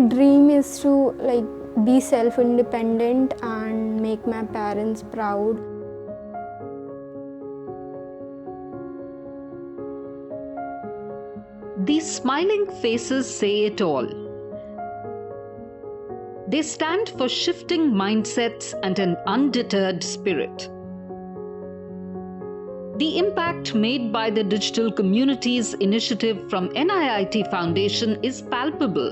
dream is to be self-independent and make my parents proud. These smiling faces say it all. They stand for shifting mindsets and an undeterred spirit. The impact made by the Digital Communities Initiative from NIIT Foundation is palpable.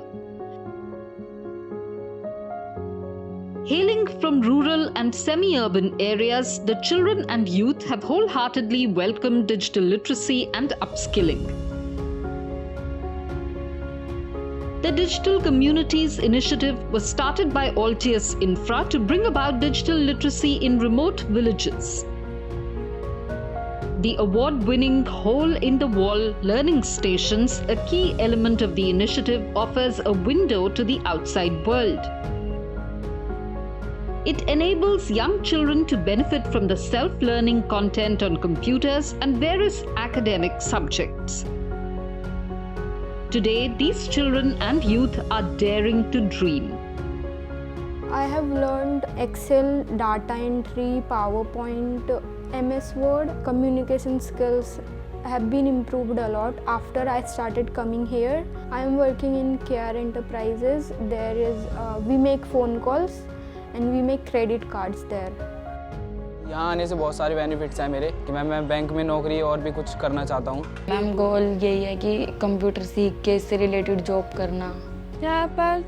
Hailing from rural and semi-urban areas, the children and youth have wholeheartedly welcomed digital literacy and upskilling. The Digital Communities Initiative was started by Altius Infra to bring about digital literacy in remote villages. The award-winning hole-in-the-wall learning stations, a key element of the initiative, offers a window to the outside world. It enables young children to benefit from the self-learning content on computers and various academic subjects. Today, these children and youth are daring to dream. I have learned Excel, data entry, PowerPoint, MS Word. Communication skills have been improved a lot after I started coming here. I am working in KR Enterprises. We make phone calls and we make credit cards there. यहाँ आने से बहुत सारे benefits हैं मेरे कि मैं bank में नौकरी और भी कुछ करना चाहता हूँ। मैम गोल यही है कि कंप्यूटर सीख के इससे रिलेटेड जॉब करना। यहाँ पर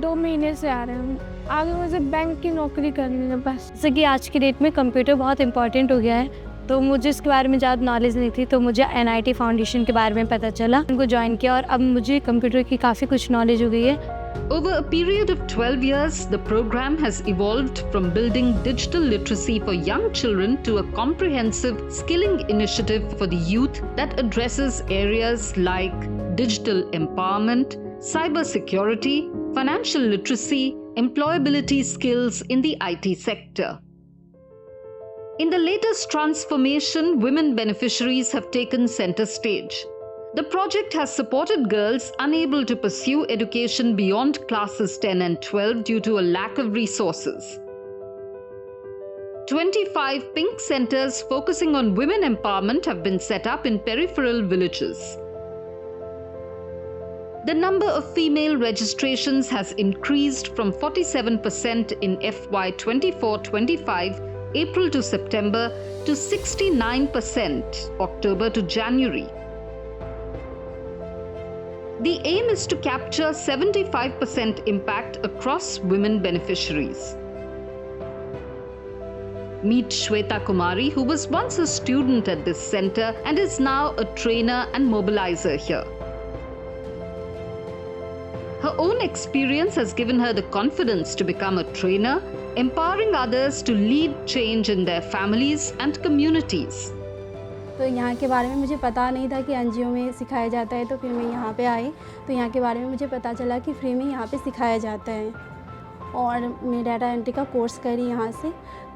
2 महीने से आ रहे हैं, आगे मुझे बैंक की नौकरी करनी है बस। जैसे कि आज की डेट में कंप्यूटर बहुत इंपॉर्टेंट हो गया है, तो मुझे इसके बारे में ज़्यादा नॉलेज नहीं थी, तो मुझे NIT फाउंडेशन के बारे में पता चला, उनको ज्वाइन किया और अब मुझे कंप्यूटर की काफ़ी कुछ नॉलेज हो गई है। Over a period of 12 years, the program has evolved from building digital literacy for young children to a comprehensive skilling initiative for the youth that addresses areas like digital empowerment, cybersecurity, financial literacy, employability skills in the IT sector. In the latest transformation, women beneficiaries have taken center stage. The project has supported girls unable to pursue education beyond classes 10 and 12 due to a lack of resources. 25 pink centers focusing on women empowerment have been set up in peripheral villages. The number of female registrations has increased from 47% in FY 24-25 April to September to 69% October to January. The aim is to capture 75% impact across women beneficiaries. Meet Shweta Kumari, who was once a student at this center and is now a trainer and mobilizer here. Her own experience has given her the confidence to become a trainer, empowering others to lead change in their families and communities. तो यहाँ के बारे में मुझे पता नहीं था कि NGO में सिखाया जाता है, तो फिर मैं यहाँ पे आई तो यहाँ के बारे में मुझे पता चला कि फ्री में यहाँ पे सिखाया जाता है और मैं डाटा एंट्री का कोर्स करी यहाँ से।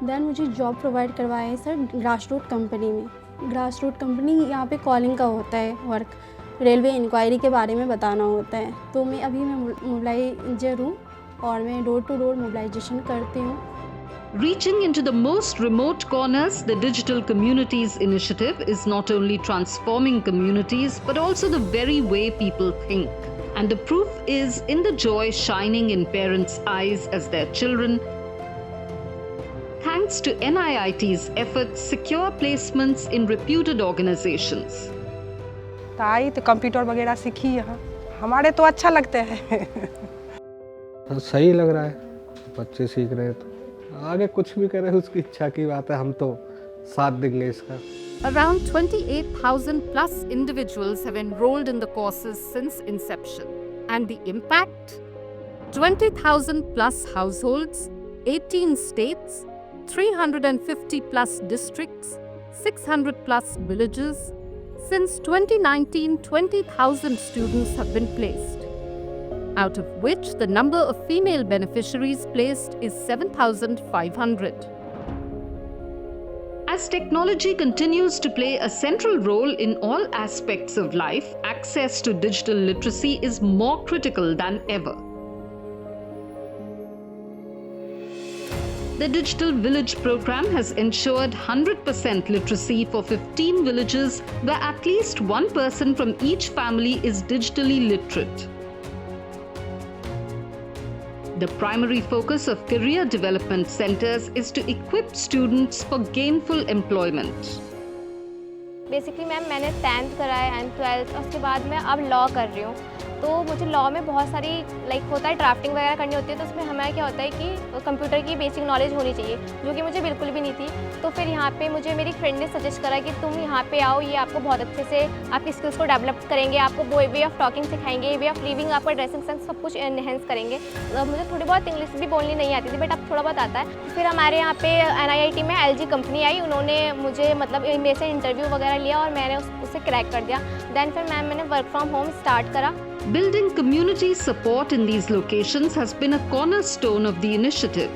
देन मुझे जॉब प्रोवाइड करवाया है सर ग्रास रूट कंपनी में। ग्रास रूट कंपनी यहाँ पे कॉलिंग का होता है वर्क, रेलवे इंक्वायरी के बारे में बताना होता है। तो मैं मोबिलाइजर हूँ और मैं डोर टू डोर मोबिलाइजेशन करती हूँ। Reaching into the most remote corners, the Digital Communities Initiative is not only transforming communities but also the very way people think. And the proof is in the joy shining in parents' eyes as their children, thanks to NIIT's efforts, secure placements in reputed organizations. तो आई तो computer वगैरह सीखी यहाँ, हमारे तो अच्छा लगता है। सही लग रहा है, बच्चे सीख रहे हैं तो आगे कुछ भी करें उसकी इच्छा की बात है, हम तो साथ देंगे इसका। Around 28,000 plus individuals have enrolled in the courses since inception. And the impact? 20,000 plus households, 18 states, 350 plus districts, 600 plus villages. Since 2019, 20,000 students have been placed, out of which the number of female beneficiaries placed is 7,500. As technology continues to play a central role in all aspects of life, access to digital literacy is more critical than ever. The Digital Village program has ensured 100% literacy for 15 villages where at least one person from each family is digitally literate. The primary focus of career development centers is to equip students for gainful employment. Basically ma'am मैंने 10th करा है and 12th, उसके बाद मैं अब law कर रही हूँ। तो मुझे लॉ में बहुत सारी होता है ड्राफ्टिंग वगैरह करनी होती है, तो उसमें हमें क्या होता है कि कंप्यूटर की बेसिक नॉलेज होनी चाहिए, जो कि मुझे बिल्कुल भी नहीं थी। तो फिर यहाँ पे मुझे मेरी फ्रेंड ने सजेस्ट करा कि तुम यहाँ पे आओ, ये आपको बहुत अच्छे से आपकी स्किल्स को डेवलप करेंगे, आपको वे ऑफ टॉकिंग सिखाएंगे, वे ऑफ लिविंग, आपका ड्रेसिंग सेंस सब कुछ एनहेंस करेंगे। मुझे थोड़ी बहुत इंग्लिश भी बोलनी नहीं आती थी, बट अब थोड़ा बहुत आता है। फिर हमारे यहाँ पे NIIT में LG कंपनी आई, उन्होंने मुझे मेरे से इंटरव्यू वगैरह लिया और मैंने उसे क्रैक कर दिया। देन फिर मैंने वर्क फ्रॉम होम स्टार्ट करा। Building community support in these locations has been a cornerstone of the initiative.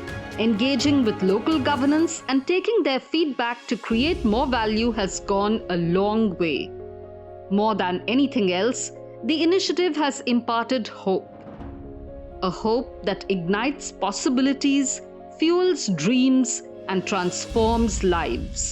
Engaging with local governance and taking their feedback to create more value has gone a long way. More than anything else, the initiative has imparted hope. A hope that ignites possibilities, fuels dreams, and transforms lives.